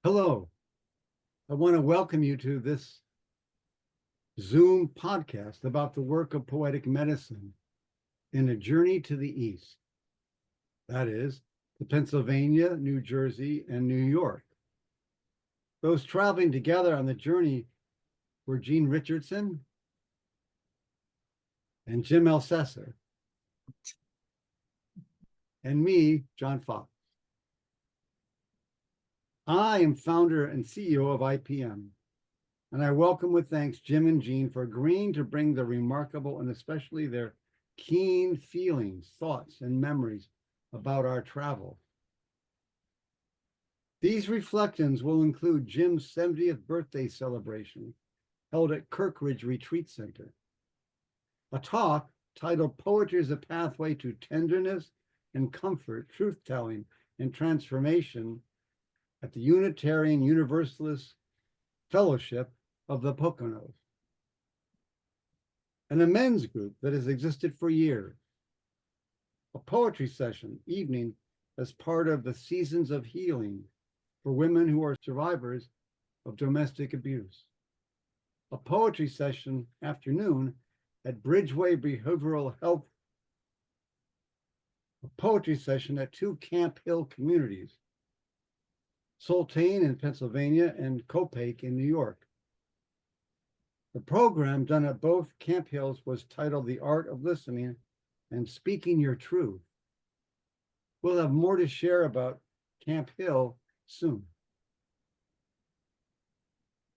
Hello, I want to welcome you to this Zoom podcast about the work of poetic medicine in a journey to the East. That is, to Pennsylvania, New Jersey, and New York. Those traveling together on the journey were Jean Richardson and Jim Elsesser, and me, John Fox. I am founder and CEO of IPM, and I welcome with thanks Jim and Jean for agreeing to bring the remarkable and especially their keen feelings, thoughts, and memories about our travel. These reflections will include Jim's 70th birthday celebration held at Kirkridge Retreat Center, a talk titled Poetry as a Pathway to Tenderness and Comfort, Truth-Telling, and Transformation at the Unitarian Universalist Fellowship of the Poconos, an amends group that has existed for years, a poetry session evening as part of the Seasons of Healing for women who are survivors of domestic abuse, a poetry session afternoon at Bridgeway Behavioral Health, a poetry session at two Camp Hill communities, Soltane in Pennsylvania and Copake in New York. The program done at both Camp Hills was titled The Art of Listening and Speaking Your Truth. We'll have more to share about Camp Hill soon.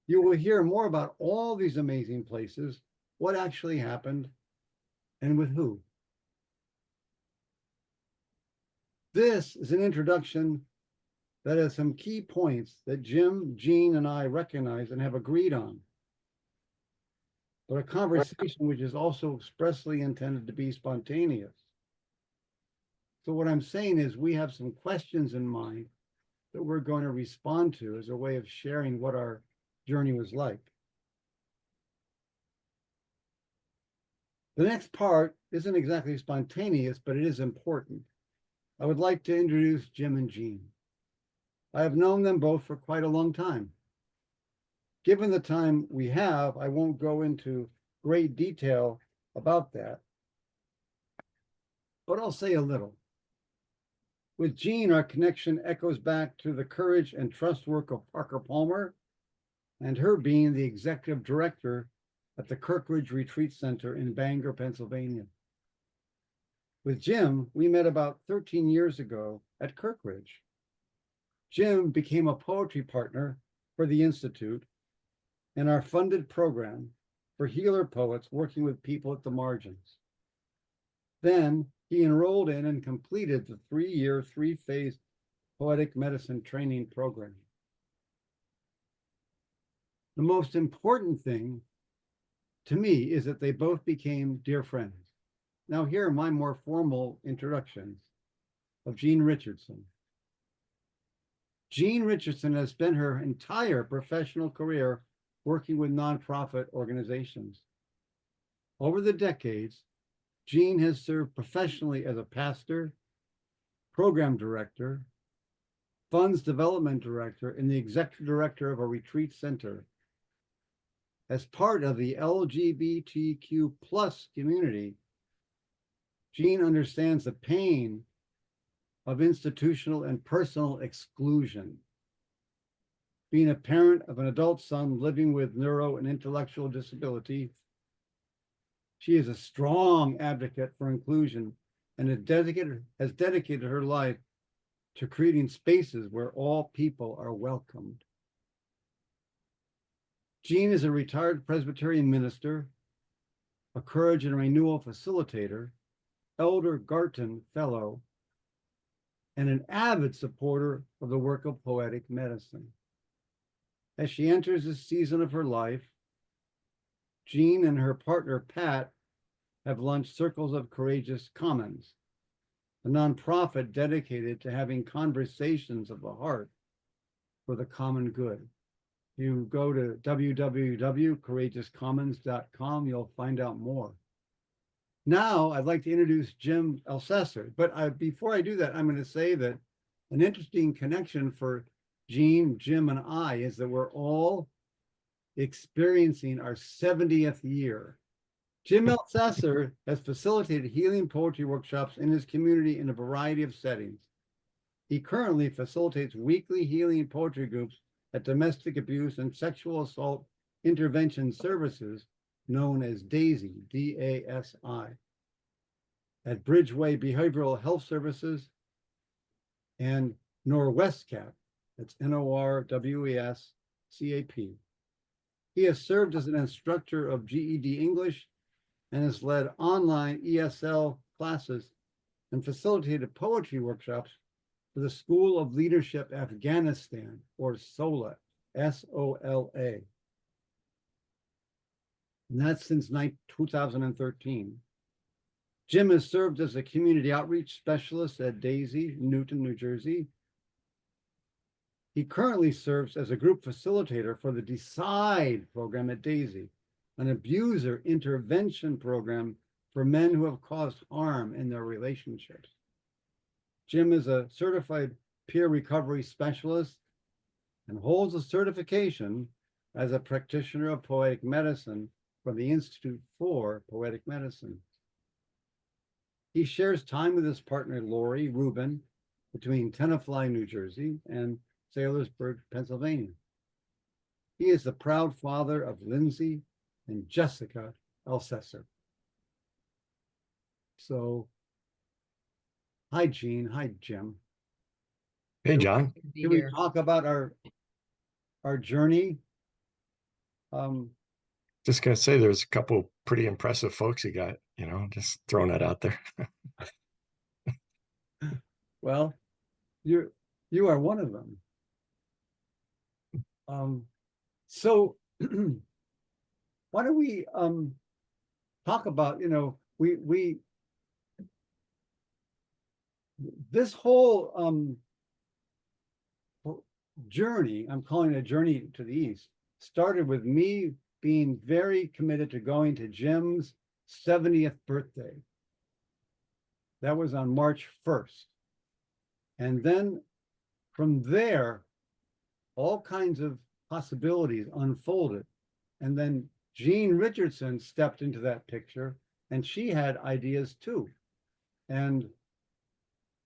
You will hear more about all these amazing places, what actually happened, and with who. This is an introduction that has some key points that Jim, Jean, and I recognize and have agreed on, but a conversation which is also expressly intended to be spontaneous. So what I'm saying is we have some questions in mind that we're going to respond to as a way of sharing what our journey was like. The next part isn't exactly spontaneous, but it is important. I would like to introduce Jim and Jean. I have known them both for quite a long time. Given the time we have, I won't go into great detail about that, but I'll say a little. With Jean, our connection echoes back to the courage and trust work of Parker Palmer and her being the executive director at the Kirkridge Retreat Center in Bangor, Pennsylvania. With Jim, we met about 13 years ago at Kirkridge. Jim became a poetry partner for the Institute and our funded program for healer poets working with people at the margins. Then he enrolled in and completed the 3-year, 3-phase poetic medicine training program. The most important thing to me is that they both became dear friends. Now here are my more formal introductions of Jean Richardson. Jean Richardson has spent her entire professional career working with nonprofit organizations. Over the decades, Jean has served professionally as a pastor, program director, funds development director, and the executive director of a retreat center. As part of the LGBTQ plus community, Jean understands the pain of institutional and personal exclusion. Being a parent of an adult son living with neuro and intellectual disability, she is a strong advocate for inclusion and has dedicated her life to creating spaces where all people are welcomed. Jean is a retired Presbyterian minister, a Courage and Renewal facilitator, Elder Garton Fellow, and an avid supporter of the work of poetic medicine. As she enters this season of her life, Jean and her partner, Pat, have launched Circles of Courageous Commons, a nonprofit dedicated to having conversations of the heart for the common good. You go to www.courageouscommons.com, you'll find out more. Now, I'd like to introduce Jim Elsesser, but before I do that, I'm going to say that an interesting connection for Jean, Jim, and I is that we're all experiencing our 70th year. Jim Elsesser has facilitated healing poetry workshops in his community in a variety of settings. He currently facilitates weekly healing poetry groups at domestic abuse and sexual assault intervention services known as DASI, D-A-S-I, at Bridgeway Behavioral Health Services and Norwescap, that's Norwescap. He has served as an instructor of GED English and has led online ESL classes and facilitated poetry workshops for the School of Leadership Afghanistan, or SOLA, S-O-L-A. And that's since 2013. Jim has served as a community outreach specialist at DASI, Newton, New Jersey. He currently serves as a group facilitator for the DECIDE program at DASI, an abuser intervention program for men who have caused harm in their relationships. Jim is a certified peer recovery specialist and holds a certification as a practitioner of poetic medicine from the Institute for Poetic Medicine. He shares time with his partner, Lori Rubin, between Tenafly, New Jersey, and Saylorsburg, Pennsylvania. He is the proud father of Lindsay and Jessica Elsesser. So, hi, Jean. Hi, Jim. Hey, John. Can we talk about our journey? Just gonna say there's a couple pretty impressive folks you got, just throwing that out there. Well, you are one of them. So why don't we talk about, we this whole journey, I'm calling it a journey to the East, started with me being very committed to going to Jim's 70th birthday. That was on March 1st. And then from there, all kinds of possibilities unfolded. And then Jean Richardson stepped into that picture, and she had ideas too. And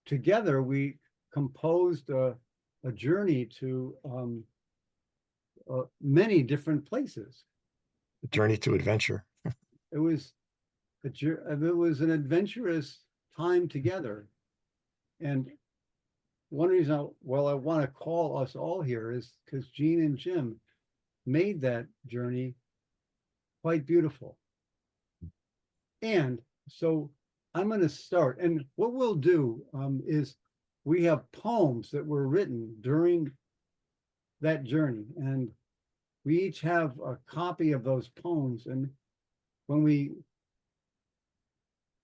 together we composed a journey to many different places. A journey to adventure. It was an adventurous time together. And one reason I want to call us all here is because Jean and Jim made that journey quite beautiful. And so I'm going to start. And what we'll do is we have poems that were written during that journey. And we each have a copy of those poems. And when we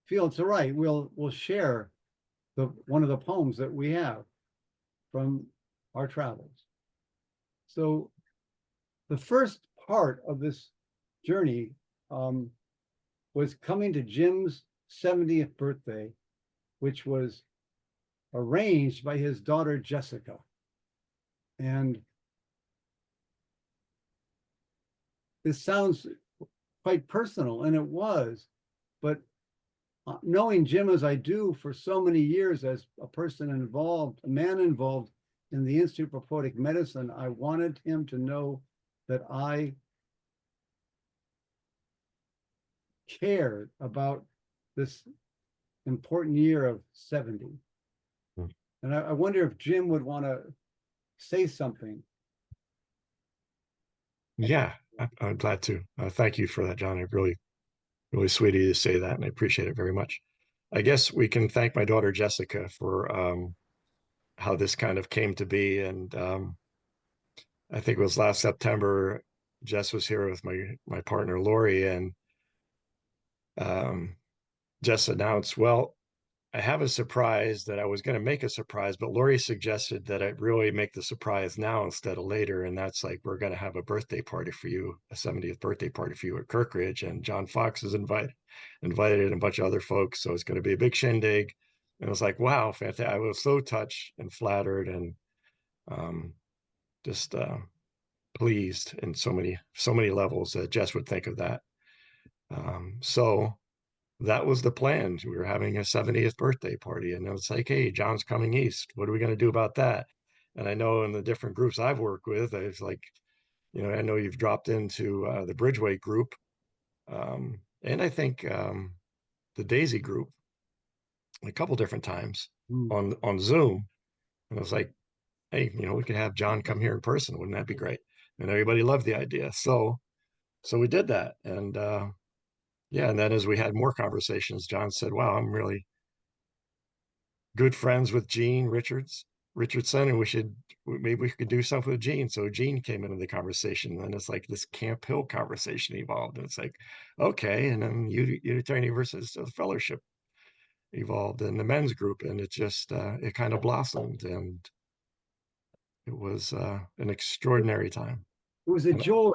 feel it's all right, we'll share one of the poems that we have from our travels. So the first part of this journey was coming to Jim's 70th birthday, which was arranged by his daughter, Jessica. And this sounds quite personal, and it was, but knowing Jim as I do for so many years as a person involved, a man involved in the Institute for Poetic Medicine, I wanted him to know that I cared about this important year of 70. And I wonder if Jim would want to say something. Yeah, I'm glad to. Thank you for that, John. I really sweet of you to say that, and I appreciate it very much. I guess we can thank my daughter, Jessica, for how this kind of came to be. And I think it was last September, Jess was here with my partner, Lori, and Jess announced, well, I have a surprise that I was going to make a surprise, but Lori suggested that I really make the surprise now instead of later. And that's like, we're going to have a birthday party for you, a 70th birthday party for you at Kirkridge. And John Fox is invited and a bunch of other folks. So it's going to be a big shindig. And I was like, wow, fantastic. I was so touched and flattered. And just pleased in so many levels that Jess would think of that. So that was the plan. We were having a 70th birthday party, and it was like, hey, John's coming east. What are we going to do about that? And I know in the different groups I've worked with, I was like, I know you've dropped into the Bridgeway group, and I think the Daisy group a couple different times Mm. on Zoom. And I was like, hey, we could have John come here in person. Wouldn't that be great? And everybody loved the idea. So we did that. And yeah, and then as we had more conversations, John said, wow, I'm really good friends with Gene Richardson, and maybe we could do something with Gene. So Gene came into the conversation, and it's like this Camp Hill conversation evolved. And it's like, okay, and then Unitarian Universalist Fellowship evolved in the men's group, and it just it kind of blossomed, and it was an extraordinary time. It was a And, joy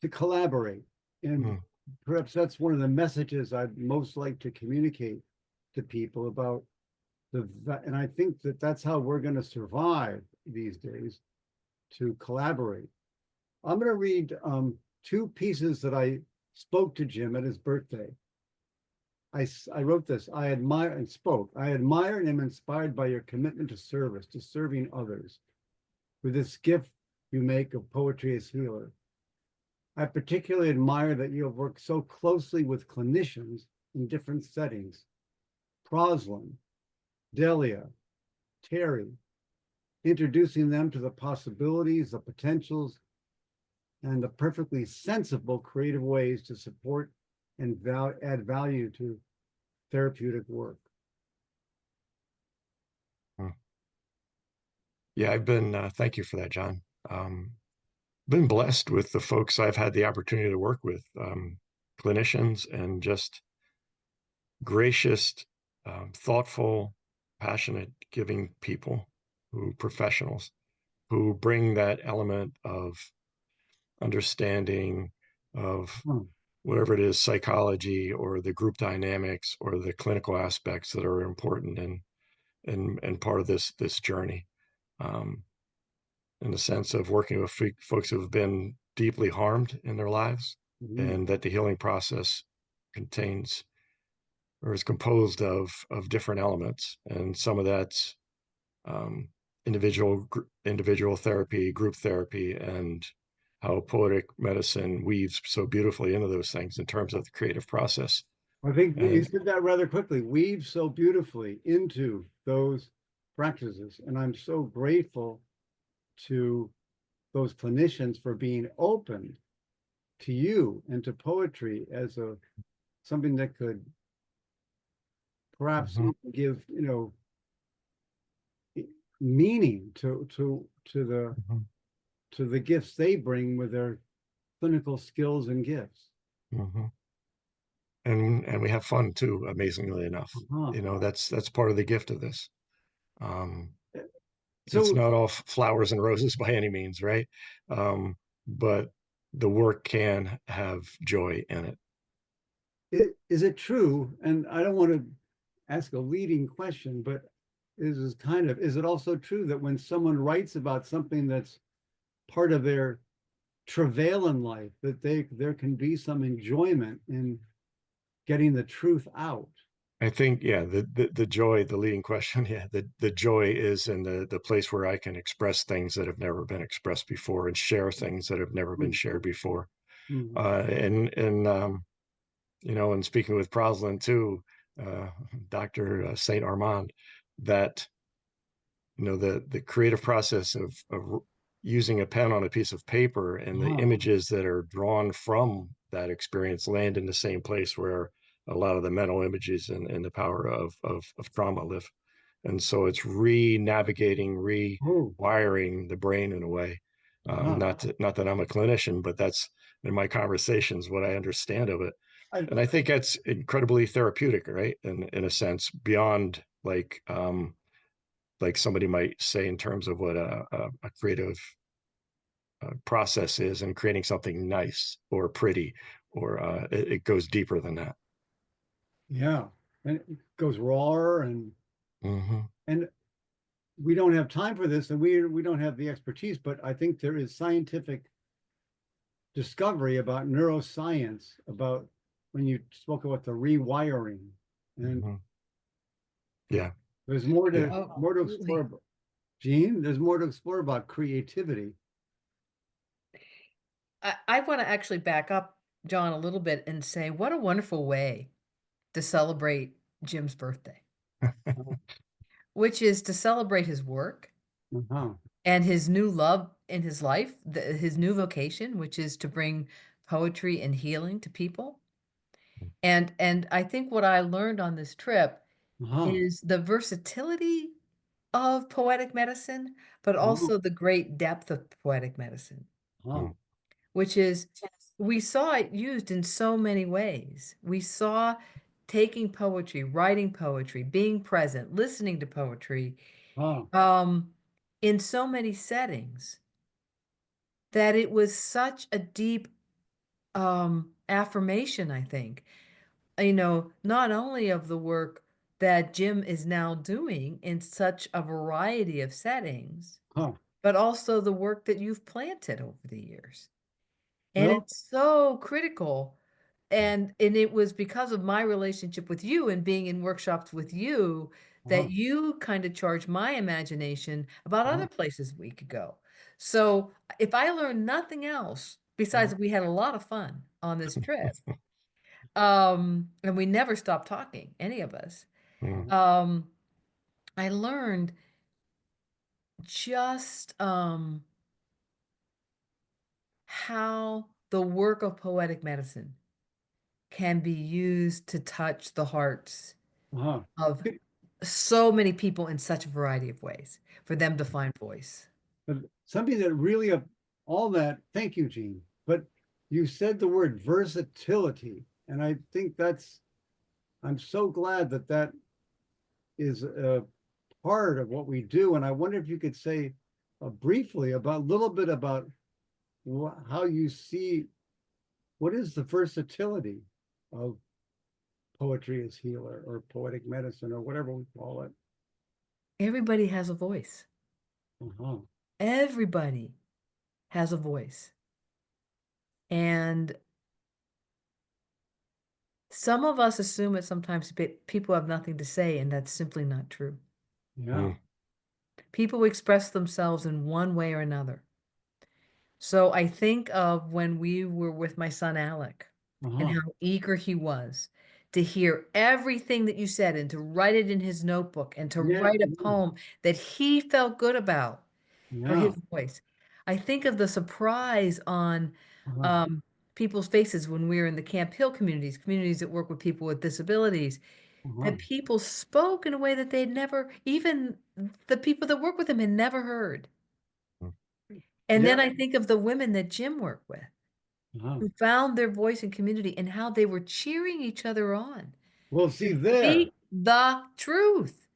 to collaborate. And mm, perhaps that's one of the messages I'd most like to communicate to people about and I think that that's how we're going to survive these days, to collaborate. I'm going to read two pieces that I spoke to Jim at his birthday. I wrote this. I admire and am inspired by your commitment to service, to serving others. With this gift you make of poetry as healer. I particularly admire that you have worked so closely with clinicians in different settings. Proslin, Delia, Terry, introducing them to the possibilities, the potentials, and the perfectly sensible creative ways to support and add value to therapeutic work. mm. Yeah, I've been, thank you for that, John. Been blessed with the folks I've had the opportunity to work with, clinicians and just gracious, thoughtful, passionate, giving people professionals who bring that element of understanding of Hmm. whatever it is, psychology or the group dynamics or the clinical aspects that are important and part of this journey. Um, in the sense of working with folks who have been deeply harmed in their lives, Mhm. and that the healing process contains or is composed of different elements, and some of that's um, individual therapy, group therapy, and how poetic medicine weaves so beautifully into those things in terms of the creative process. I think you And said that rather quickly, weave so beautifully into those practices. And I'm so grateful to those clinicians for being open to you and to poetry as something that could perhaps mhm, give, meaning mhm, to the gifts they bring with their clinical skills and gifts. mhm. And we have fun too, amazingly enough. Uh-huh. That's part of the gift of this. Um, it's So not all flowers and roses by any means, right? But the work can have joy in it. is it true? And I don't want to ask a leading question, but is it also true that when someone writes about something that's part of their travail in life, that there can be some enjoyment in getting the truth out? I think, yeah, the joy, the leading question, yeah, the joy is in the place where I can express things that have never been expressed before and share things that have never been shared before. Mm-hmm. And speaking with Proslin too, Dr. Saint Armand, that the creative process of using a pen on a piece of paper and the Ah, images that are drawn from that experience land in the same place where a lot of the mental images and the power of trauma live. And so it's re-navigating, oh, rewiring the brain in a way. ah. Not that I'm a clinician, but that's in my conversations what I understand of it. I, And I think that's incredibly therapeutic, right? In a sense, beyond like somebody might say in terms of what a creative process is and creating something nice or pretty, or it goes deeper than that. yeah, and it goes raw and Hmm. and we don't have time for this and we don't have the expertise, but I think there is scientific discovery about neuroscience, about when you spoke about the rewiring, and Mhm. Yeah, there's more yeah. to Oh, more to absolutely. explore. Gene, there's more to explore about creativity. I want to actually back up, John, a little bit and say, what a wonderful way to celebrate Jim's birthday, which is to celebrate his work Uh-huh. and his new love in his life, his new vocation, which is to bring poetry and healing to people. And I think what I learned on this trip Uh-huh. is the versatility of poetic medicine, but Uh-huh. also the great depth of poetic medicine, Uh-huh. which is we saw it used in so many ways. We saw taking poetry, writing poetry, being present, listening to poetry, Uh-huh. in so many settings that it was such a deep affirmation, I think, not only of the work that Jim is now doing in such a variety of settings, Uh-huh. but also the work that you've planted over the years. And Well, it's so critical. And it was because of my relationship with you and being in workshops with you uh-huh. that you kind of charged my imagination about Uh-huh. other places we could go. So if I learned nothing else, besides Uh-huh. that we had a lot of fun on this trip, and we never stopped talking, any of us, Mhm. um, I learned just how the work of poetic medicine can be used to touch the hearts Uh-huh. of so many people in such a variety of ways for them to find voice. But something that really, all that, thank you, Gene. But you said the word versatility, and I think I'm so glad that that is a part of what we do. And I wonder if you could say briefly about a little bit about how you see what is the versatility of poetry as healer or poetic medicine or whatever we call it. Everybody has a voice. Uh-huh. Everybody has a voice. And some of us assume that sometimes people have nothing to say, and that's simply not true. Yeah. Mm. People express themselves in one way or another. So I think of when we were with my son Alec and Uh-huh. how eager he was to hear everything that you said and to write it in his notebook and to Yeah. write a poem that he felt good about for Yeah. his voice. I think of the surprise on Uh-huh. um, people's faces when we were in the Camp Hill communities that work with people with disabilities, Uh-huh. that people spoke in a way that they'd never, even the people that work with him had never heard. Mm. And Yeah. then I think of the women that Jim worked with Uh-huh. who found their voice in community and how they were cheering each other on Well, see to there, speak the truth.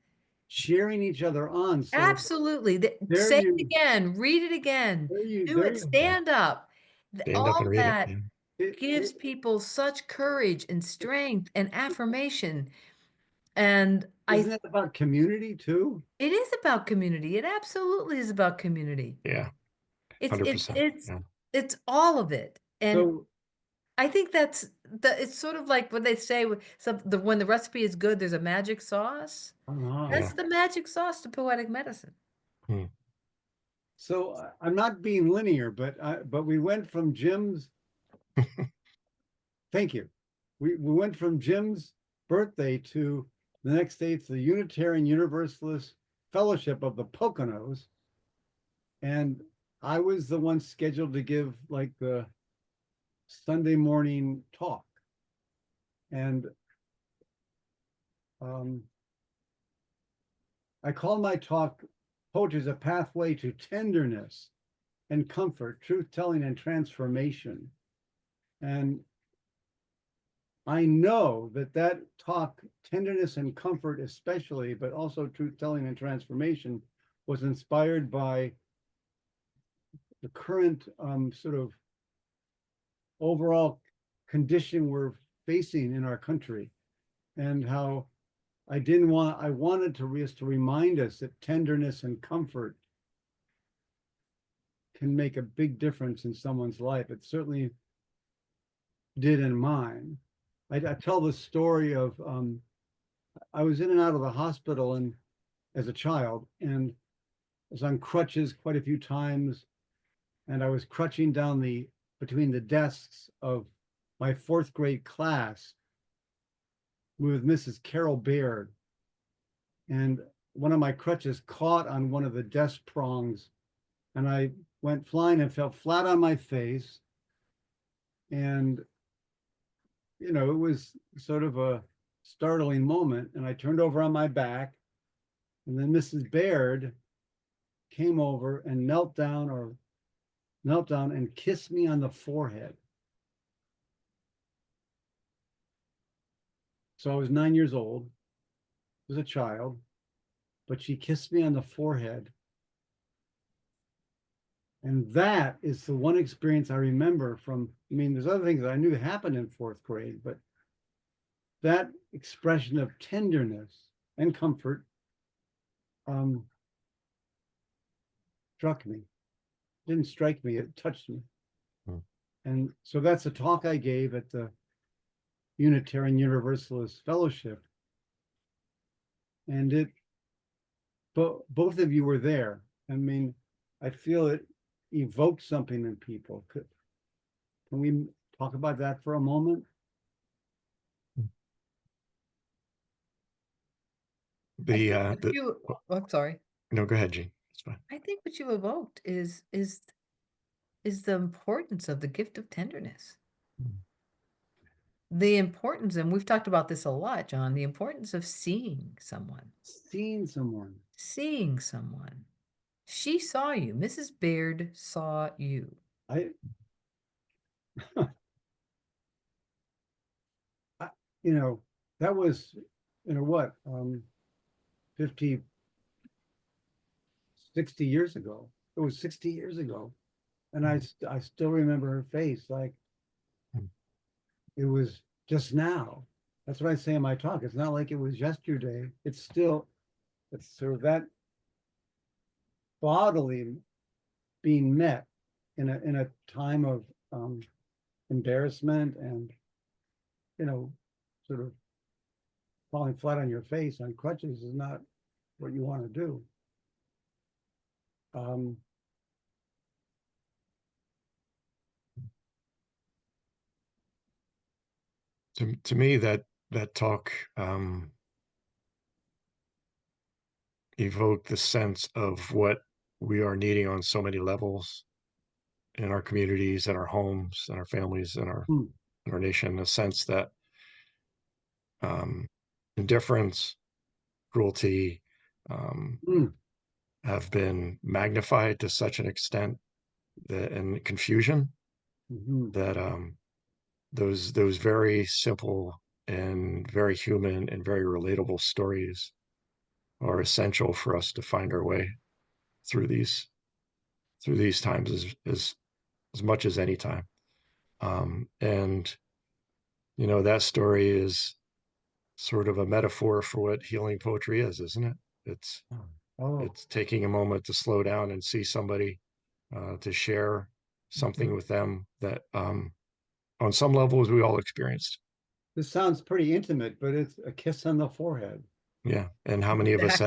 cheering each other on. So Absolutely. there Say it you, again, read it again, do there it, you, Yeah. stand up. Stand up and All read it. that Yeah. gives people such courage and strength and affirmation. And isn't it about community too? it is about community. It absolutely is about community. Yeah. It's it's 100%. it's Yeah. it's all of it. And So, I think it's sort of like what they say with when the recipe is good, there's a magic sauce. uh-huh. That's Yeah. the magic sauce to poetic medicine. Mm. So I'm not being linear, but we went from Jim's, thank you. We went from Jim's birthday to the next day to the Unitarian Universalist Fellowship of the Poconos. And I was the one scheduled to give like the Sunday morning talk. And um, I call my talk Poetry as a Pathway to Tenderness and Comfort, Truth Telling and Transformation. And I know that that talk, tenderness and comfort especially, but also truth telling and transformation, was inspired by the current sort of overall condition we're facing in our country, and how I wanted to remind us that tenderness and comfort can make a big difference in someone's life. It certainly did in mine. I tell the story of I was in and out of the hospital and as a child, and I was on crutches quite a few times, and I was crutching down between the desks of my 4th grade class with Mrs. Carol Baird, and one of my crutches caught on one of the desk prongs, and I went flying and fell flat on my face. And it was sort of a startling moment, and I turned over on my back, and then Mrs. Baird came over and knelt down and kissed me on the forehead. So I was 9 years old, as a child, but she kissed me on the forehead. And that is the one experience I remember from, there's other things that I knew happened in 4th grade, but that expression of tenderness and comfort struck me. Didn't strike me, it touched me. And so that's a talk I gave at the Unitarian Universalist Fellowship. And both of you were there. I feel it evoked something in people. Can we talk about that for a moment? I'm sorry. No, go ahead, Gene. It's fine. I think what you evoked is the importance of the gift of tenderness. The importance, and we've talked about this a lot, John, the importance of seeing someone. Seeing someone. She saw you. Mrs. Baird saw you. That was, what, 50, 60 years ago. It was 60 years ago. And I still remember her face like it was just now. That's what I say in my talk. It's not like it was yesterday. It's sort of that bodily being met in a time of embarrassment and sort of falling flat on your face on crutches is not what you want to do. To me, that talk evoked the sense of what we are needing on so many levels in our communities, in our homes, in our families, in our nation. A sense that indifference, cruelty have been magnified to such an extent and confusion that those very simple and very human and very relatable stories are essential for us to find our way through these times as much as any time. And that story is sort of a metaphor for what healing poetry is, isn't it? It's taking a moment to slow down and see somebody, to share something with them that on some levels we all experienced. This sounds pretty intimate, but it's a kiss on the forehead. Yeah. And how many of us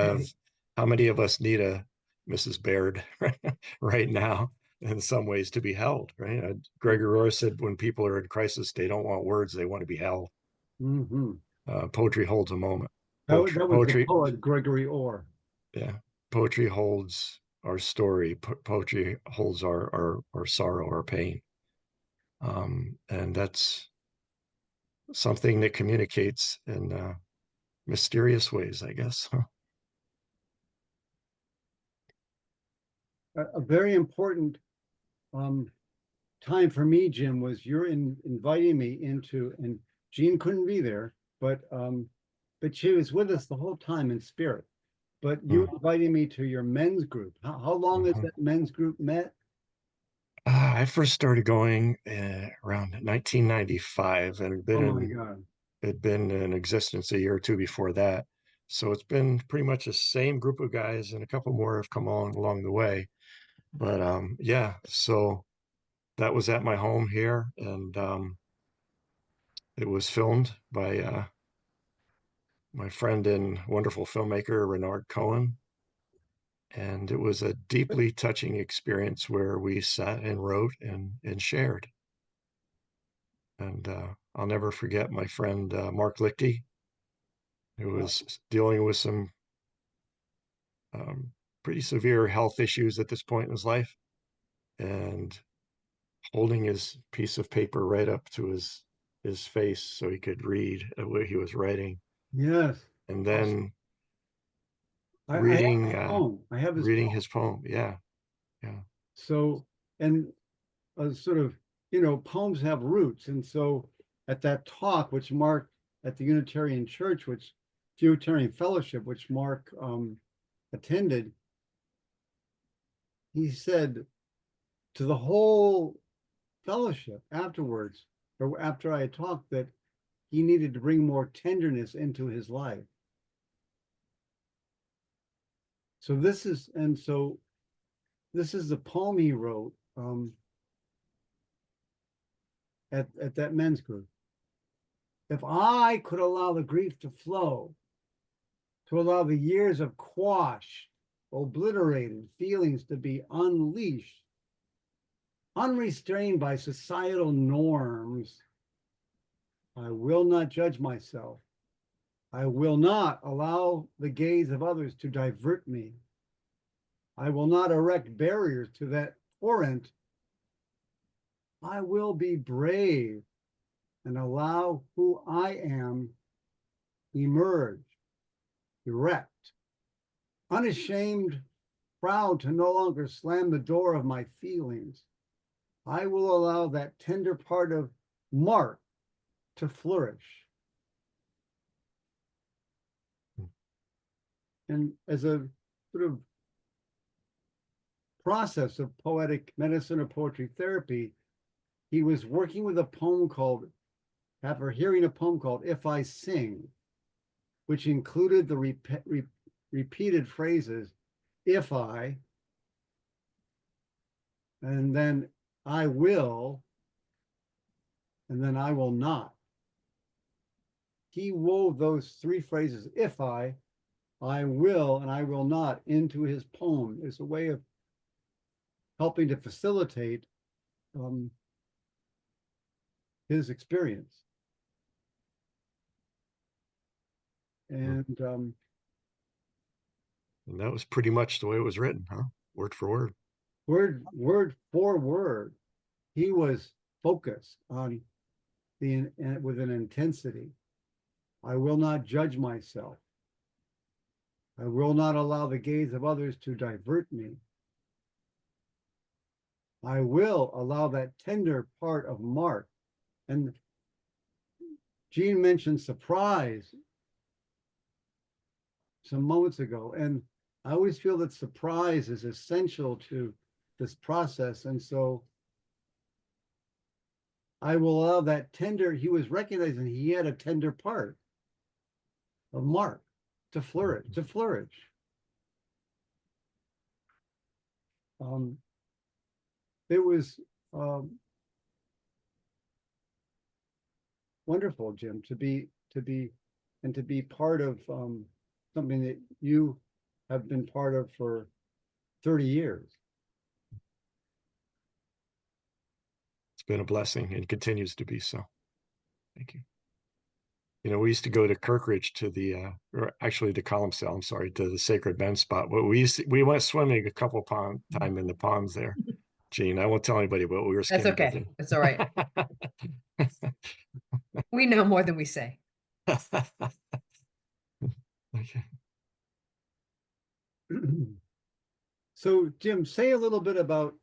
need a Mrs. Baird right now in some ways to be held, right? Gregory Orr said when people are in crisis, they don't want words, they want to be held. Poetry holds a moment. That was the poet Gregory Orr. Yeah. Poetry holds our story. Poetry holds our sorrow, our pain. And that's something that communicates in mysterious ways, I guess. A very important time for me, Jim, was you're inviting me into, and Jean couldn't be there, but she was with us the whole time in spirit. But you invited me to your men's group. How long has that men's group met? I first started going around 1995, and it'd been in existence a year or two before that. So it's been pretty much the same group of guys, and a couple more have come on along the way. But yeah, so that was at my home here, and it was filmed by my friend and wonderful filmmaker Renard Cohen. And it was a deeply touching experience where we sat and wrote and shared. And I'll never forget my friend Mark Lichty, who was dealing with some pretty severe health issues at this point in his life, and holding his piece of paper right up to his face so he could read what he was writing, Yes. and then I have reading his poem. I have his reading poem. his poem. Yeah, yeah. So, and sort of, poems have roots. And so at that talk, which Mark at the Unitarian Church, Unitarian Fellowship, which Mark attended, he said to the whole fellowship afterwards, or after I had talked, that he needed to bring more tenderness into his life. So this is the poem he wrote at that men's group. If I could allow the grief to flow, to allow the years of quashed, obliterated feelings to be unleashed, unrestrained by societal norms, I will not judge myself. I will not allow the gaze of others to divert me. I will not erect barriers to that torrent. I will be brave and allow who I am emerge, erect, unashamed, proud to no longer slam the door of my feelings. I will allow that tender part of Mark to flourish. And as a sort of process of poetic medicine or poetry therapy, he was working with a poem called, after hearing a poem called If I Sing, which included the repeated phrases, if I, and then I will, and then I will not. He wove those three phrases, if I will, and I will not, into his poem as a way of helping to facilitate his experience. And that was pretty much the way it was written, huh? Word for word. Word for word. He was focused on with an intensity. I will not judge myself. I will not allow the gaze of others to divert me. I will allow that tender part of Mark. And Jean mentioned surprise some moments ago. And I always feel that surprise is essential to this process. And so I will allow that tender, he was recognizing he had a tender part of Mark to flourish. It was wonderful, Jim, to be part of something that you have been part of for 30 years. It's been a blessing and continues to be so. Thank you. You know, we used to go to Kirkridge to the, or actually to Columcille, I'm sorry, to the Sacred Men spot. Well, we went swimming a couple times in the ponds there. Gene, I won't tell anybody, but we were That's skinny okay. dipping. That's all right. We know more than we say. Okay. So, Jim, say a little bit about,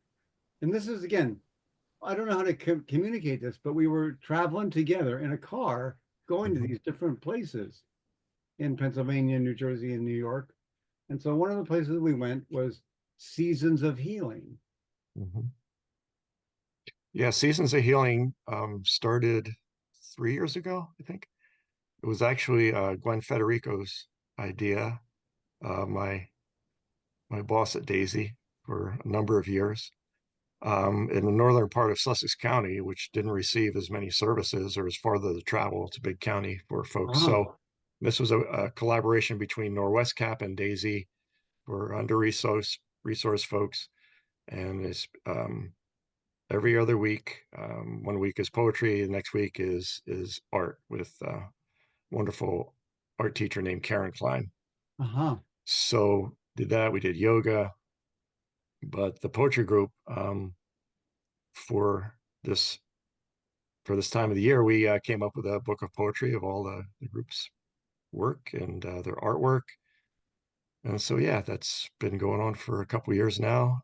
and this is again, I don't know how to communicate this, but we were traveling together in a car going to these different places in Pennsylvania, New Jersey, and New York. And so one of the places we went was Seasons of Healing. Yeah, Seasons of Healing started 3 years ago, I think. It was actually Gwen Federico's idea. My boss at Daisy for a number of years, in the northern part of Sussex County, which didn't receive as many services or as farther to travel. It's a big county for folks. So this was a collaboration between Norwest Cap and Daisy for under-resourced folks. And it's every other week. 1 week is poetry, the next week is art with a wonderful art teacher named Karen Klein. So did that. We did yoga, but the poetry group, for this time of the year, we came up with a book of poetry of all the group's work and their artwork. And so, yeah, that's been going on for a couple years now.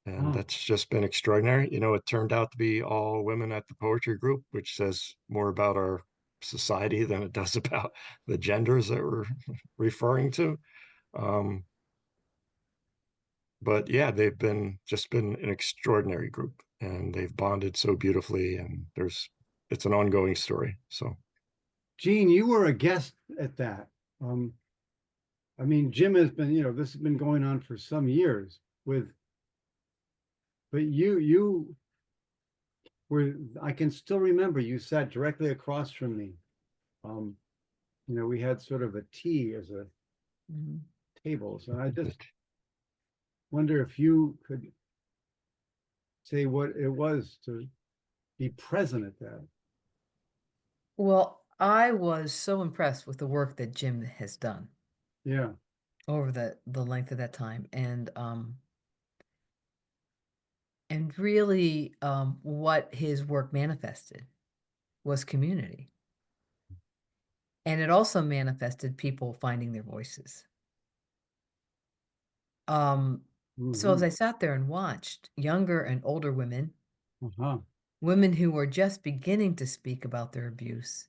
And that's just been extraordinary. You know, it turned out to be all women at the poetry group, which says more about our society than it does about the genders that we're referring to. But yeah, they've been an extraordinary group, and they've bonded so beautifully, and it's an ongoing story. So, Gene, you were a guest at that. I mean, Jim has been, this has been going on for some years but you were, I can still remember you sat directly across from me. We had sort of a tea as a table. So I just wonder if you could say what it was to be present at that. Well, I was so impressed with the work that Jim has done. Yeah. Over the length of that time, and really, what his work manifested was community. And it also manifested people finding their voices. So as I sat there and watched younger and older women, women who were just beginning to speak about their abuse,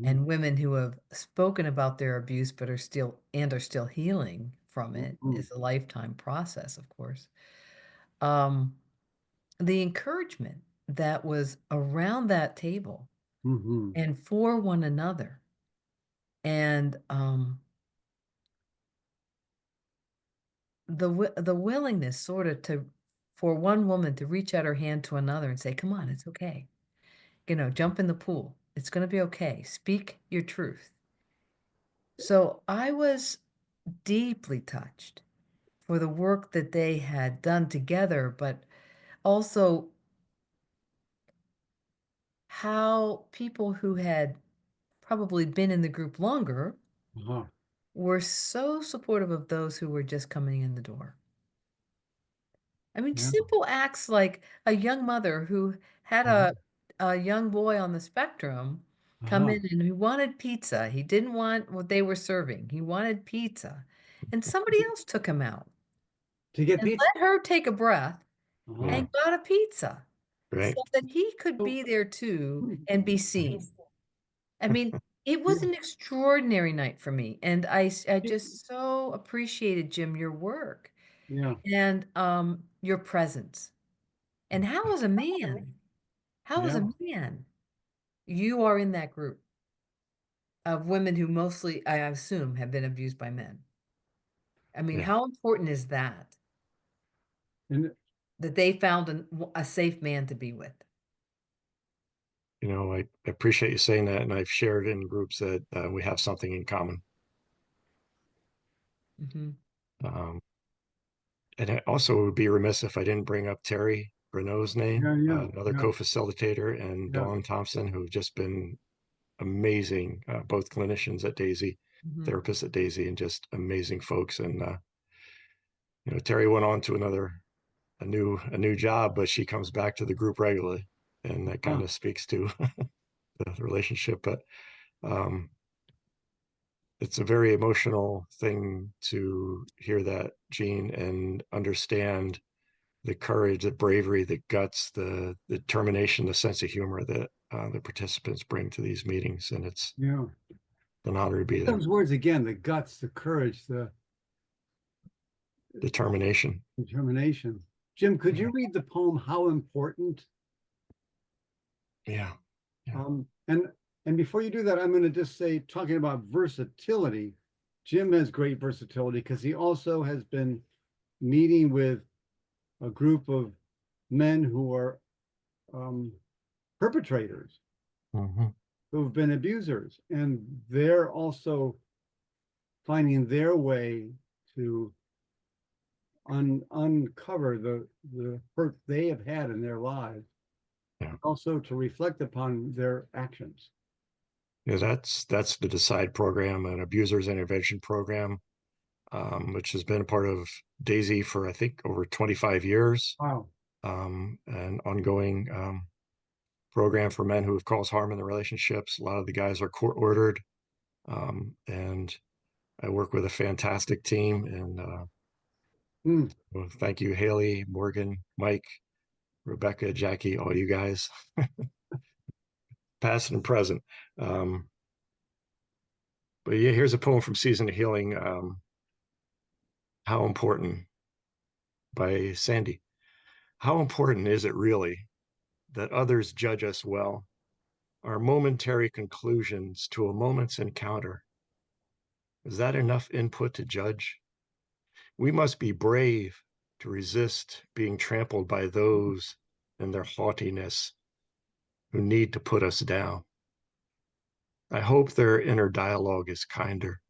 and women who have spoken about their abuse but are still healing from it. Is a lifetime process, of course. The encouragement that was around that table and for one another, and the willingness sort of for one woman to reach out her hand to another and say, come on, it's okay. Jump in the pool. It's going to be okay. Speak your truth. So I was deeply touched for the work that they had done together, but also how people who had probably been in the group longer were so supportive of those who were just coming in the door. I mean, simple acts like a young mother who had a young boy on the spectrum come in and who wanted pizza. He didn't want what they were serving. He wanted pizza. And somebody else took him out to get and pizza. let her take a breath and got a pizza right. so that he could be there too and be seen. I mean, it was an extraordinary night for me. And I just so appreciated, Jim, your work. Yeah. And your presence. And how as a man, you are in that group of women who mostly, I assume, have been abused by men. I mean, how important is that? And That they found a safe man to be with. I appreciate you saying that, and I've shared in groups that we have something in common. And I also would be remiss if I didn't bring up Terry Renault's name, another co-facilitator, and Dawn Thompson, who've just been amazing, both clinicians at Daisy, therapists at Daisy, and just amazing folks. And Terry went on to a new job, but she comes back to the group regularly, and that kind of speaks to the relationship. But it's a very emotional thing to hear that, Gene, and understand the courage, the bravery, the guts, the determination, the sense of humor that the participants bring to these meetings. And it's an honor to be there. Those words again, the guts, the courage, the determination. Jim, could you read the poem, How Important? Yeah. And before you do that, I'm going to just say, talking about versatility, Jim has great versatility because he also has been meeting with a group of men who are perpetrators, Mhm. who've been abusers, and they're also finding their way to uncover the hurt they have had in their lives, Yeah. also to reflect upon their actions. Yeah, that's the Decide program, an abusers intervention program, which has been a part of Daisy for I think over 25 years. Wow. An ongoing program for men who have caused harm in their relationships. A lot of the guys are court ordered, and I work with a fantastic team. And well, thank you, Haley, Morgan, Mike, Rebecca, Jackie, all you guys, past and present. But yeah, here's a poem from Season of Healing, How Important by Sandy. How important is it really that others judge us well, our momentary conclusions to a moment's encounter? Is that enough input to judge? We must be brave to resist being trampled by those in their haughtiness who need to put us down. I hope their inner dialogue is kinder.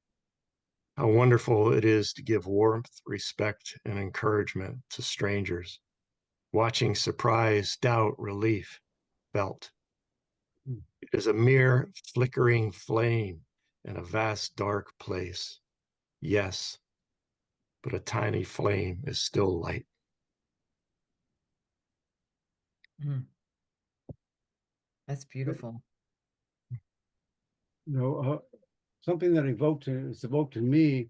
How wonderful it is to give warmth, respect, and encouragement to strangers, watching surprise, doubt, relief felt. It is a mere flickering flame in a vast dark place. Yes, but a tiny flame is still light. That's beautiful. Something that is evoked in me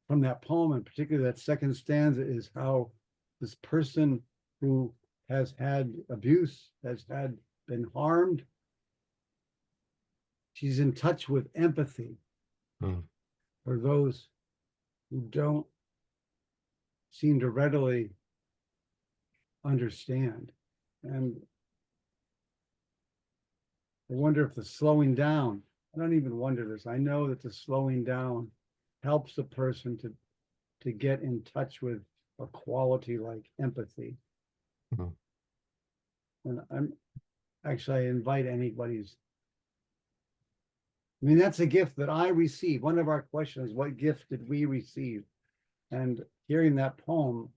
from that poem, and particularly that second stanza, is how this person who has had abuse, been harmed, she's in touch with empathy for those who don't seem to readily understand. And I wonder if the slowing down, I don't even wonder this, I know that the slowing down helps a person to get in touch with a quality like empathy. And I invite anybody's, I mean, that's a gift that I received. One of our questions, what gift did we receive? And hearing that poem,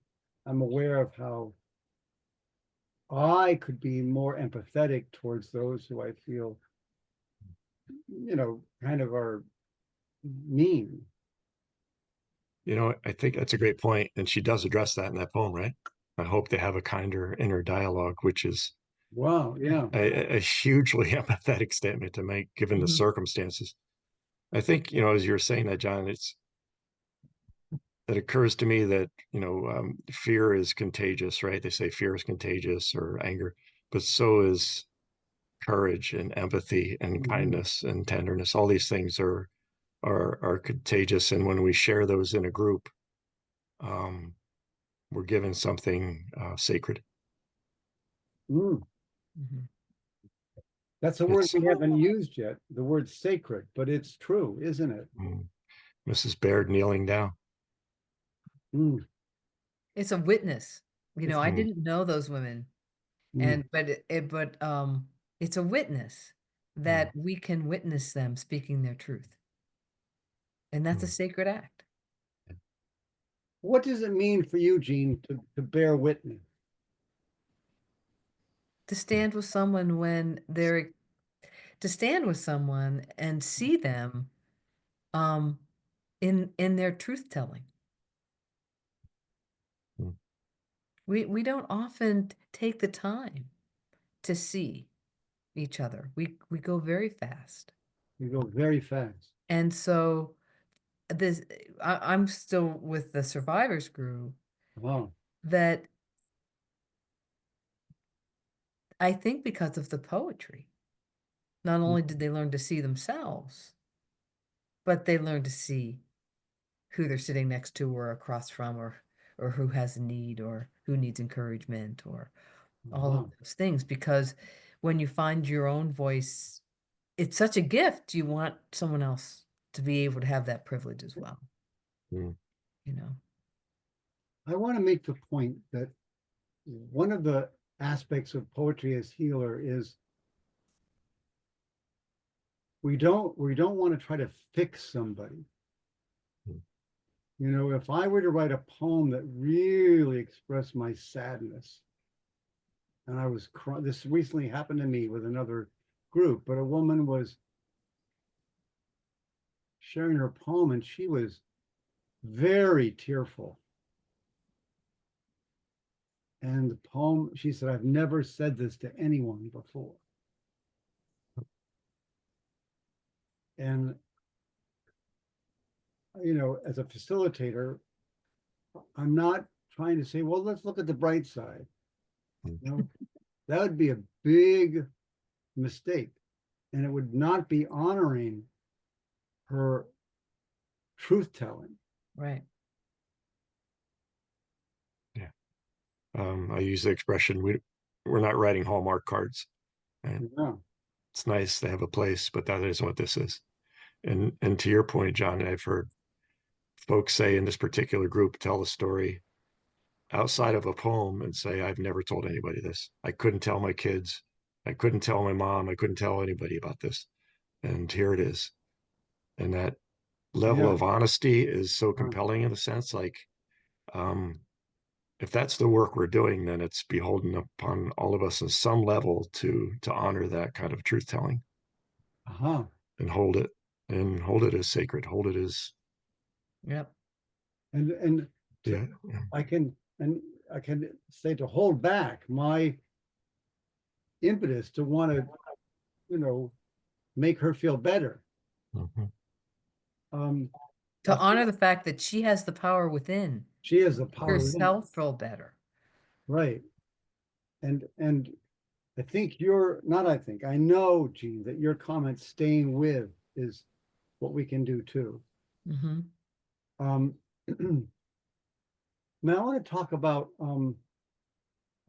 I'm aware of how I could be more empathetic towards those who I feel, kind of are mean. I think that's a great point, and she does address that in that poem, right? I hope they have a kinder inner dialogue, which is wow, yeah, a hugely empathetic statement to make given the circumstances. I think, as you're saying that, John, it occurs to me that, fear is contagious, right? They say fear is contagious, or anger, but so is courage and empathy and kindness and tenderness. All these things are contagious. And when we share those in a group, we're given something sacred. That's a word we haven't used yet, the word sacred, but it's true, isn't it? Mrs. Baird kneeling down. It's a witness. I didn't know those women, but it's a witness that we can witness them speaking their truth, and that's a sacred act. What does it mean for you, Jean, to bear witness? To stand with someone to stand with someone and see them in their truth telling. We don't often take the time to see each other. We go very fast. We go very fast. And so I'm still with the survivors group. Wow. That I think because of the poetry, not only did they learn to see themselves, but they learned to see who they're sitting next to or across from, or who has a need, or who needs encouragement, or all of those things. Because when you find your own voice, it's such a gift. You want someone else to be able to have that privilege as well. Mm. You know. I want to make the point that one of the aspects of poetry as healer is we don't want to try to fix somebody. Mm. You know, if I were to write a poem that really expressed my sadness, and I was crying, this recently happened to me with another group, but a woman was sharing her poem and she was very tearful. And the poem, she said, I've never said this to anyone before. And, you know, as a facilitator, I'm not trying to say, well, let's look at the bright side. You know, that would be a big mistake. And it would not be honoring her truth telling. Right. Yeah. I use the expression, we're not writing Hallmark cards. And Yeah. it's nice to have a place, but that isn't what this is. And to your point, John, I've heard folks say in this particular group, tell the story outside of a poem and say, I've never told anybody this. I couldn't tell my kids. I couldn't tell my mom. I couldn't tell anybody about this. And here it is. And that level Yeah. of honesty is so compelling in a sense. Like, if that's the work we're doing, then it's beholden upon all of us at some level to honor that kind of truth telling Uh-huh. and hold it as sacred, hold it as Yep. And yeah. I can say to hold back my impetus to want to, you know, make her feel better. Mhm. To I honor the fact that she has the power within. She has the power within. Herself feel better. Right. And I think I know, Gene, that your comment staying with is what we can do too. Mm-hmm. Now I want to talk about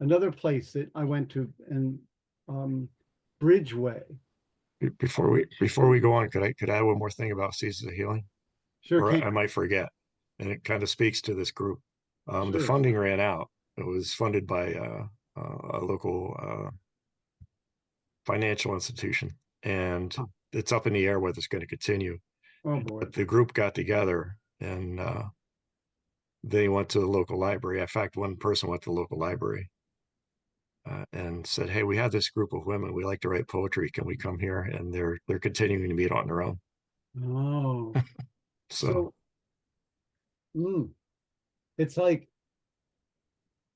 another place that I went to in Bridgeway. Before we go on, could I add one more thing about Seasons of Healing? Sure Or can. I might forget. And it kind of speaks to this group. The Sure. funding ran out. It was funded by a local financial institution, and it's up in the air whether it's going to continue. Oh boy. But the group got together and they went to the local library. In fact, one person went to the local library and said, "Hey, we have this group of women. We like to write poetry. Can we come here?" And they're continuing to meet on their own. Oh. So it's like,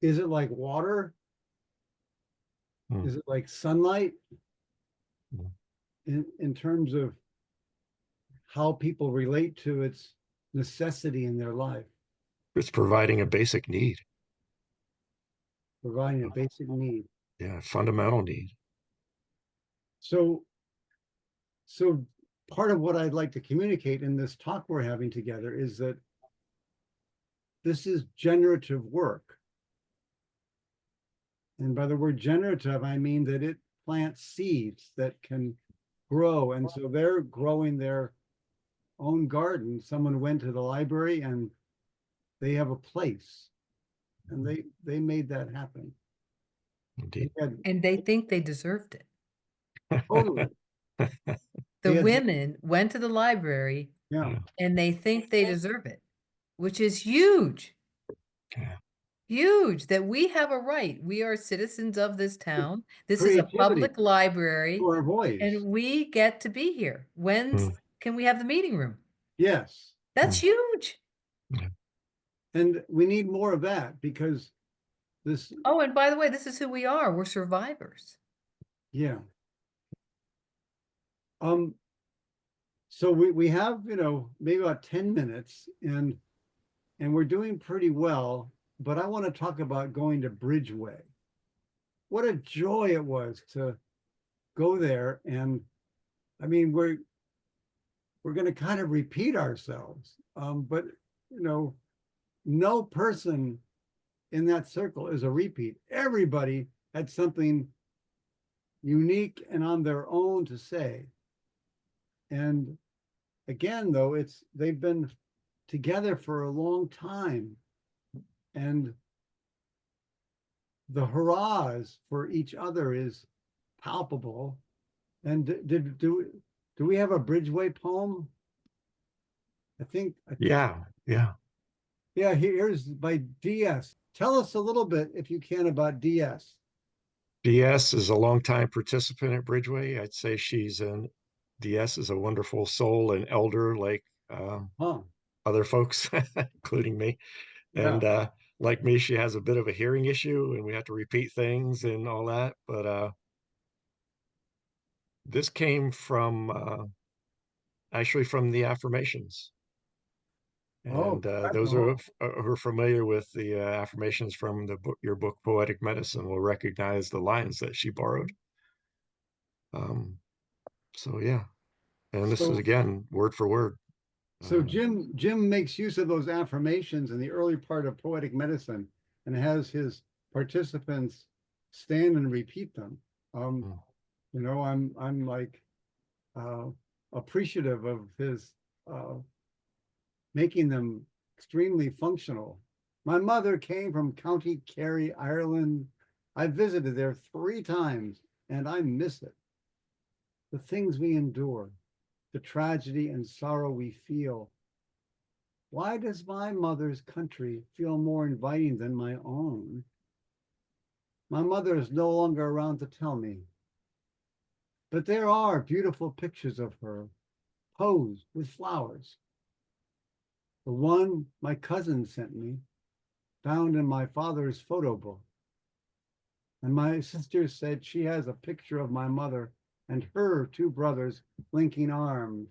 is it like water? mm. Is it like sunlight? Mm. In terms of how people relate to its necessity in their life. It's providing a basic need. Providing a basic need. Yeah, fundamental need. So part of what I'd like to communicate in this talk we're having together is that this is generative work. And by the word generative, I mean that it plants seeds that can grow. And so they're growing their own garden. Someone went to the library and they have a place. And they made that happen. Indeed. And they think they deserved it. Totally. The women went to the library Yeah. and they think they deserve it, which is huge. Yeah. Huge that we have a right. We are citizens of this town. This is a Creativity. public library. For our voice. And we get to be here. When can we have the meeting room? Yes. That's huge. Yeah. And we need more of that because this. Oh, and by the way, this is who we are. We're survivors. Yeah. So we have, you know, maybe about 10 minutes and we're doing pretty well, but I want to talk about going to Bridgeway. What a joy it was to go there. And I mean, we're going to kind of repeat ourselves. But you know, no person in that circle is a repeat. Everybody had something unique and on their own to say. And again, though, they've been together for a long time. And the hurrahs for each other is palpable. And do we have a Bridgeway poem? I think, Yeah, yeah. yeah, here's by DS. Tell us a little bit, if you can, about DS. DS is a longtime participant at Bridgeway. I'd say DS is a wonderful soul and elder like Huh, other folks, including me. yeah. And like me, she has a bit of a hearing issue and we have to repeat things and all that. But this came from actually from the affirmations. Oh, And those oh, who are familiar with the affirmations from your book, Poetic Medicine, will recognize the lines that she borrowed. Um, so yeah, and this is so again word for word. so Jim makes use of those affirmations in the early part of Poetic Medicine and has his participants stand and repeat them. Mm. You know, I'm like uh, appreciative of his uh, making them extremely functional. My mother came from County Kerry, Ireland. I visited there 3 times and I miss it. The things we endure, the tragedy and sorrow we feel. Why does my mother's country feel more inviting than my own? My mother is no longer around to tell me, but there are beautiful pictures of her posed with flowers. The one my cousin sent me, found in my father's photo book. And my sister said she has a picture of my mother and her 2 brothers linking arms.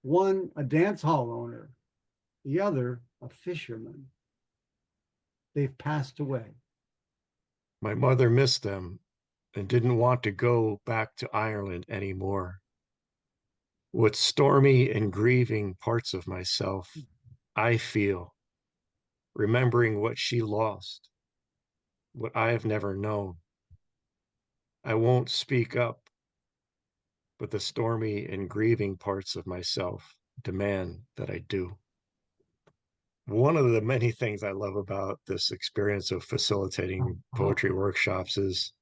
One a dance hall owner, the other a fisherman. They've passed away. My mother missed them and didn't want to go back to Ireland anymore. What stormy and grieving parts of myself I feel, remembering what she lost, what I have never known. I won't speak up, but the stormy and grieving parts of myself demand that I do. One of the many things I love about this experience of facilitating Uh-huh. poetry workshops is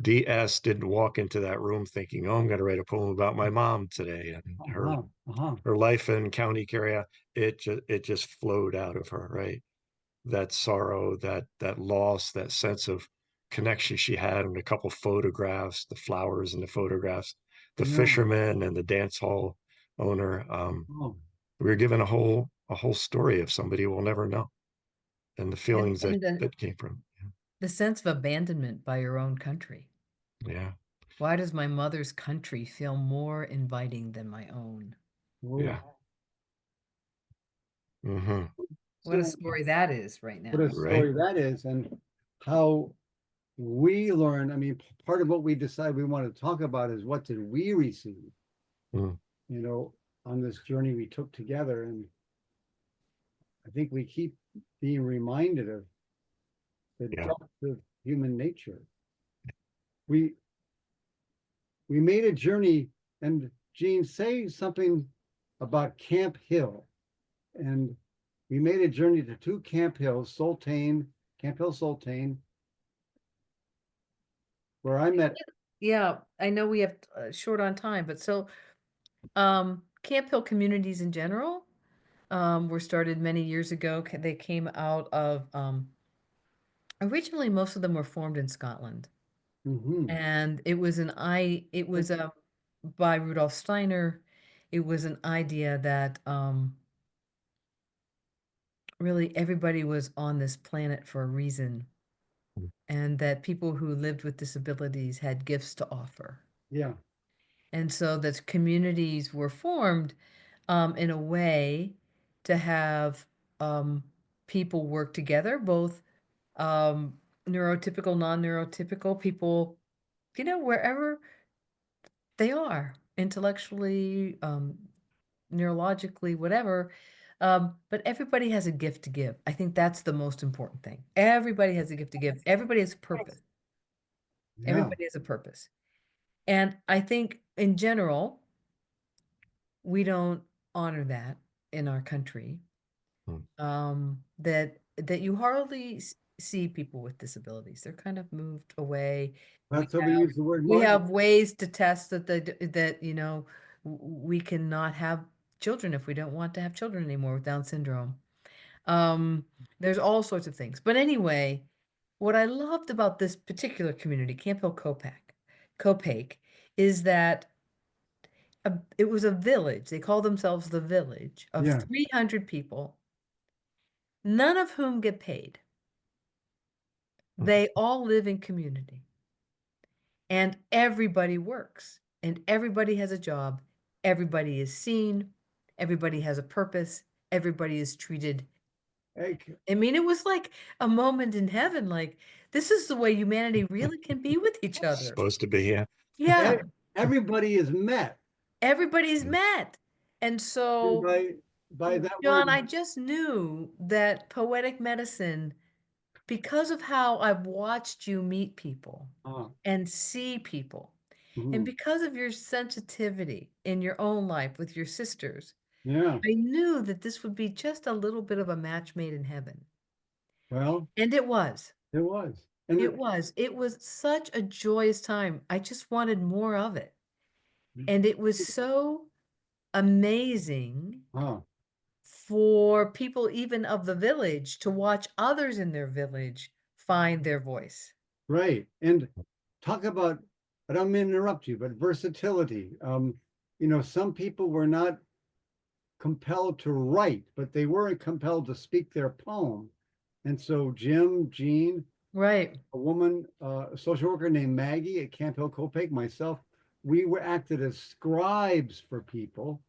DS didn't walk into that room thinking, "Oh, I'm going to write a poem about my mom today and Uh-huh. Uh-huh. her life in County Kerry." It just flowed out of her, right? That sorrow, that loss, that sense of connection she had, and a couple photographs, the flowers and the photographs, the Yeah. fisherman and the dance hall owner. Oh, We were given a whole story of somebody we'll never know, and the And feelings that and the that came from. the sense of abandonment by your own country. Yeah, Why does my mother's country feel more inviting than my own? oh. yeah. Hmm. What a So story that is right what a now. Right. story that is, and how we learn. I mean, part of what we decide we want to talk about is what did we receive, Mm. you know, on this journey we took together. And I think we keep being reminded of the Yeah. depth of human nature. We we made a journey, and Gene, say something about Camp Hill. And we made a journey to 2 Camp Hills, Sultane, Camp Hill Sultane, where I met. Yeah, I know we have short on time, but so Camp Hill communities in general were started many years ago. They came out of originally most of them were formed in Scotland. Mhm. And it was by Rudolf Steiner. It was an idea that really everybody was on this planet for a reason, and that people who lived with disabilities had gifts to offer. Yeah. And so that communities were formed in a way to have people work together, both neurotypical, non-neurotypical people, wherever they are intellectually, neurologically, whatever. But everybody has a gift to give. I think that's the most important thing. Everybody has a gift to give. Everybody has a purpose. Yeah. Everybody has a purpose. And I think in general, we don't honor that. in our country, Hmm. that you hardly see people with disabilities. They're kind of moved away. We That's how we use the word we marginalized. have ways to test that we cannot have children if we don't want to have children anymore with Down syndrome. There's all sorts of things. But anyway, what I loved about this particular community, Camp Hill Copake, is that it was a village. They call themselves the village of Yeah. 300 people, none of whom get paid. Mhm. They all live in community, and everybody works, and everybody has a job. Everybody is seen. Everybody has a purpose. Everybody is treated. Hey, I mean, it was like a moment in heaven. Like, this is the way humanity really can be with each other. Supposed to be, yeah. Yeah, everybody is met. everybody's Mm. met. And And so, by that John, word, I just knew that poetic medicine, because of how I've watched you meet people and see people, and mhm. because of your sensitivity in your own life with your sisters, Yeah. I knew that this would be just a little bit of a match made in heaven. Well, And it was. it was. And It was. It was such a joyous time. I just wanted more of it. And it was so amazing oh, for people even of the village to watch others in their village find their voice. right. And talk about, I don't mean to interrupt you, but versatility. Some people were not compelled to write, but they weren't compelled to speak their poem. And so Jim, Jean, Right. a woman, a social worker named Maggie at Camp Hill Copake, myself, we were acted as scribes for people,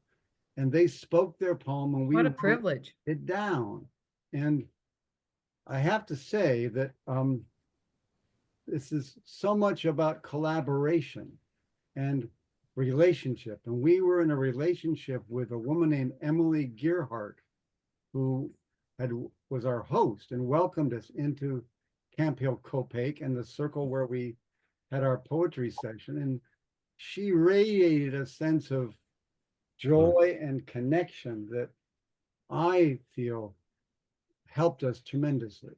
and they spoke their poem and we What a wrote privilege. it down. And I have to say that this is so much about collaboration and relationship. And we were in a relationship with a woman named Emily Gearhart, who was our host and welcomed us into Camp Hill Copake and the circle where we had our poetry session. And she radiated a sense of joy and connection that I feel helped us tremendously.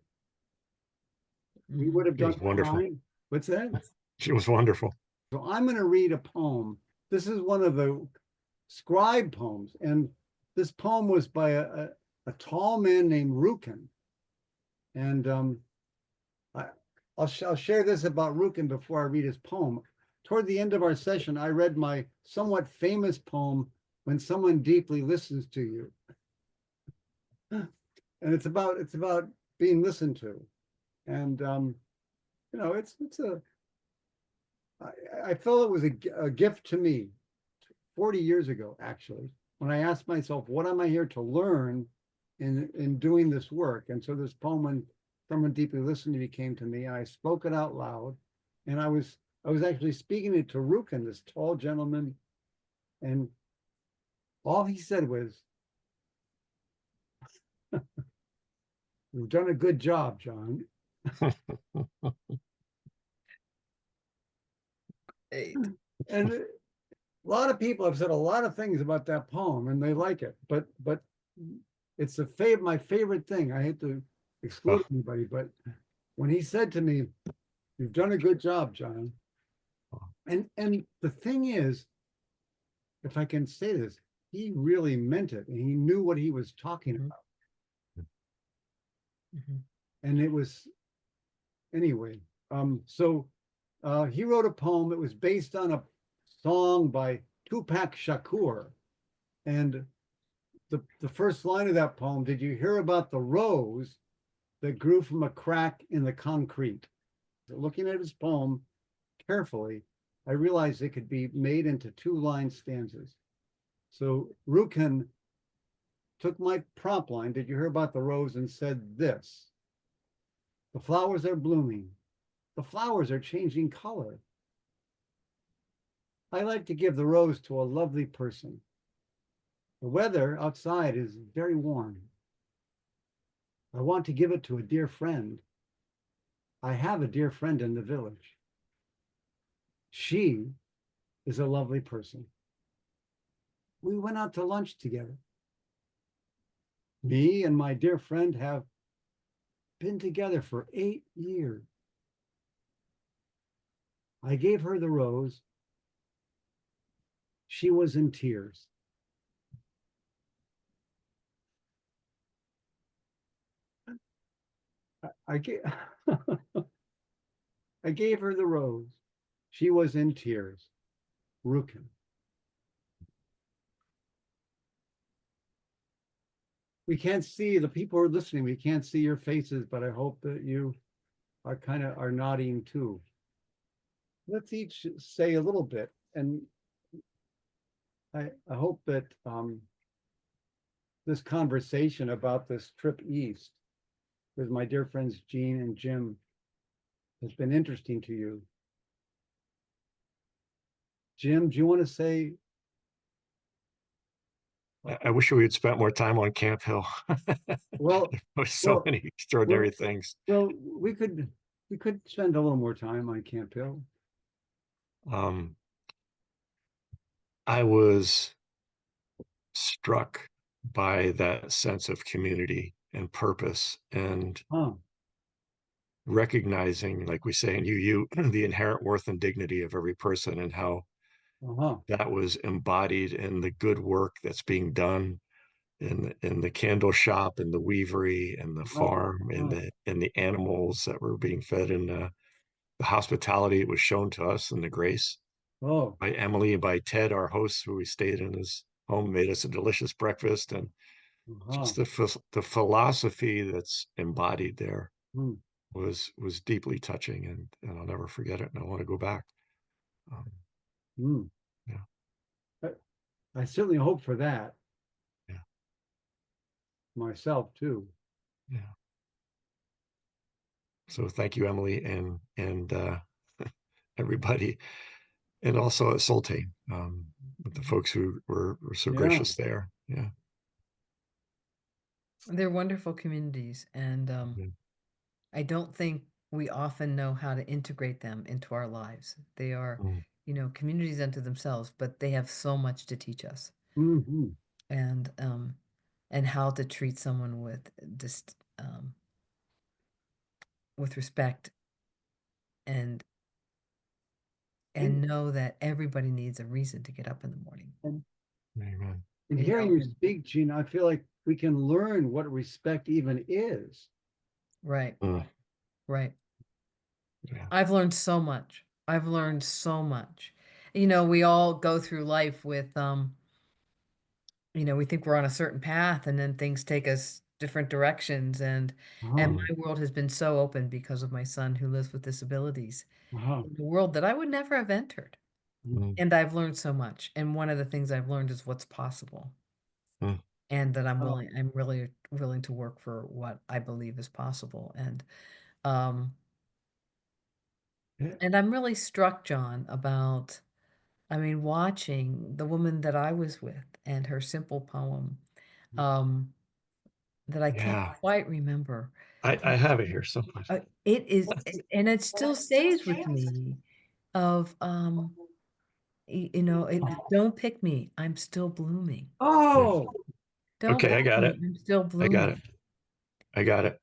We would have It was done wonderful. fine. What's that? She was wonderful. So I'm going to read a poem. This is one of the scribe poems. And this poem was by a tall man named Rukin. And I'll share this about Rukin before I read his poem. Toward the end of our session, I read my somewhat famous poem, When Someone Deeply Listens to You. And it's about being listened to. And I felt it was a gift to me 40 years ago, actually, when I asked myself, what am I here to learn in doing this work? And so this poem, When Someone Deeply Listened to Me, came to me. I spoke it out loud, and I was actually speaking it to Rukin, this tall gentleman, and all he said was, "You've done a good job, John." And a lot of people have said a lot of things about that poem, and they like it, but it's my favorite thing. I hate to exclude anybody, but when he said to me, "You've done a good job, John," and the thing is, if I can say this, he really meant it, and he knew what he was talking about. And it was anyway. So he wrote a poem that was based on a song by Tupac Shakur, and the first line of that poem, did you hear about the rose that grew from a crack in the concrete? So looking at his poem carefully, I realized it could be made into 2-line stanzas. So Rukin took my prompt line, did you hear about the rose, and said this: the flowers are blooming. The flowers are changing color. I like to give the rose to a lovely person. The weather outside is very warm. I want to give it to a dear friend. I have a dear friend in the village. She is a lovely person. We went out to lunch together. Me and my dear friend have been together for 8 years. I gave her the rose. She was in tears. I gave, I gave her the rose. She was in tears. Rukin. We can't see the people who are listening. We can't see your faces, but I hope that you are are nodding too. Let's each say a little bit, and I hope that this conversation about this trip east with my dear friends Jean and Jim has been interesting to you. Jim, do you want to say? I wish we had spent more time on Camp Hill. Well, There was so many extraordinary things. Well, we could spend a little more time on Camp Hill. I was struck by that sense of community and purpose and recognizing, like we say in UU, the inherent worth and dignity of every person and how that was embodied in the good work that's being done in the candle shop and the weavery and the farm and the animals that were being fed and the hospitality that was shown to us and the grace by Emily and by Ted, our host, who we stayed in his home, made us a delicious breakfast, and just the philosophy that's embodied there was deeply touching, and I'll never forget it, and I want to go back. Yeah, I certainly hope for that. Yeah, myself too. Yeah. So thank you, Emily, and everybody, and also at Soltane, with the folks who were so gracious there. Yeah. They're wonderful communities, and I don't think we often know how to integrate them into our lives. They are, communities unto themselves, but they have so much to teach us. And how to treat someone with just with respect and know that everybody needs a reason to get up in the morning. Amen. And hearing you speak, Jean, I feel like we can learn what respect even is. Right. Right. Yeah. I've learned so much. I've learned so much. We all go through life with, we think we're on a certain path and then things take us different directions. And my world has been so open because of my son who lives with disabilities. In the world that I would never have entered. And I've learned so much. And one of the things I've learned is what's possible. And that I'm really willing to work for what I believe is possible. And I'm really struck, John, about, watching the woman that I was with and her simple poem, that I can't quite remember. I have it here someplace. It is, and it still stays with me of, don't pick me, I'm still blooming. Oh, Don't okay, I pick got me, it. I'm still blooming. I got it.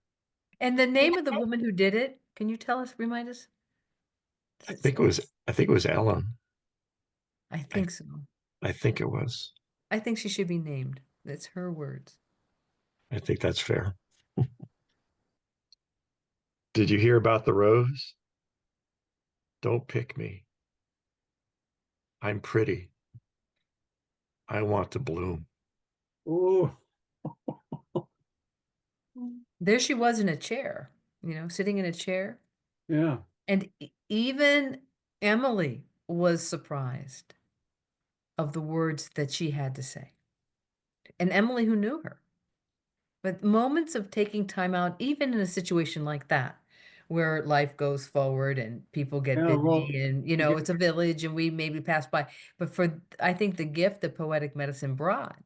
And the name of the woman who did it, can you tell us, remind us? I think it was Ellen. I think so. I think it was. I think she should be named. That's her words. I think that's fair. Did you hear about the rose? Don't pick me. I'm pretty. I want to bloom. Oh. There she was in a chair, sitting in a chair. Yeah. And even Emily was surprised of the words that she had to say. And Emily, who knew her. But moments of taking time out, even in a situation like that, where life goes forward and people get busy and, it's a village and we maybe pass by. But I think the gift that Poetic Medicine brought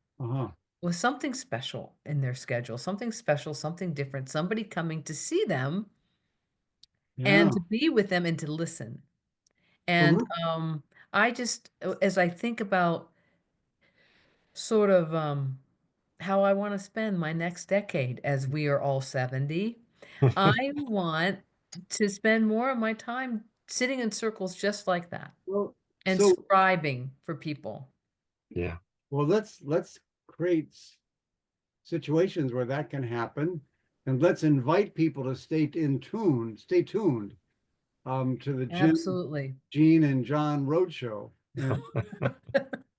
was something special in their schedule, something special, something different, somebody coming to see them and to be with them and to listen. And I just, as I think about sort of how I want to spend my next decade as we are all 70. I want to spend more of my time sitting in circles just like that Well, and so, scribing for people. Yeah. well, let's create situations where that can happen, and let's invite people to stay tuned to the Absolutely. Gene and John Roadshow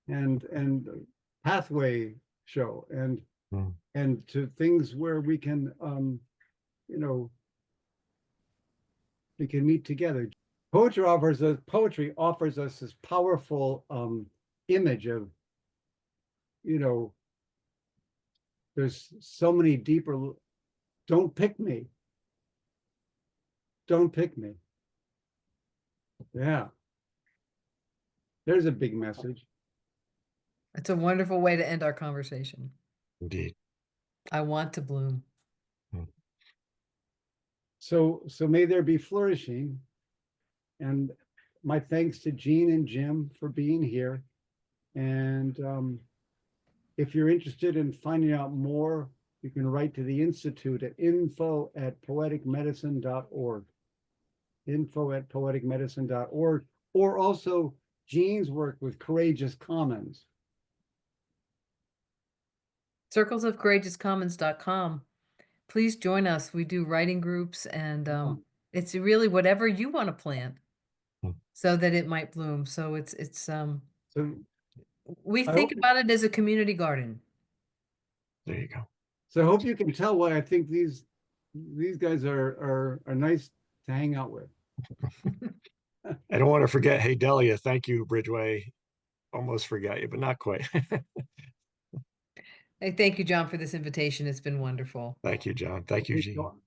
and Pathway show Mm. and to things where we can we can meet together. Poetry offers us this powerful image of, there's so many deeper. Don't pick me. Don't pick me. Yeah. There's a big message. It's a wonderful way to end our conversation. Indeed. I want to bloom. So may there be flourishing. And my thanks to Gene and Jim for being here. And if you're interested in finding out more, you can write to the Institute at info@poeticmedicine.org. info@poeticmedicine.org, or also Gene's work with Courageous Commons. Circlesofcourageouscommons.com. Please join us. We do writing groups, and it's really whatever you want to plant so that it might bloom. So So we I think hope- about it as a community garden. There you go. So I hope you can tell why I think these guys are nice to hang out with. I don't want to forget. Hey, Delia, thank you, Bridgeway. Almost forgot you, but not quite. Hey, thank you, John, for this invitation. It's been wonderful. Thank you, John. Thank you, Gene.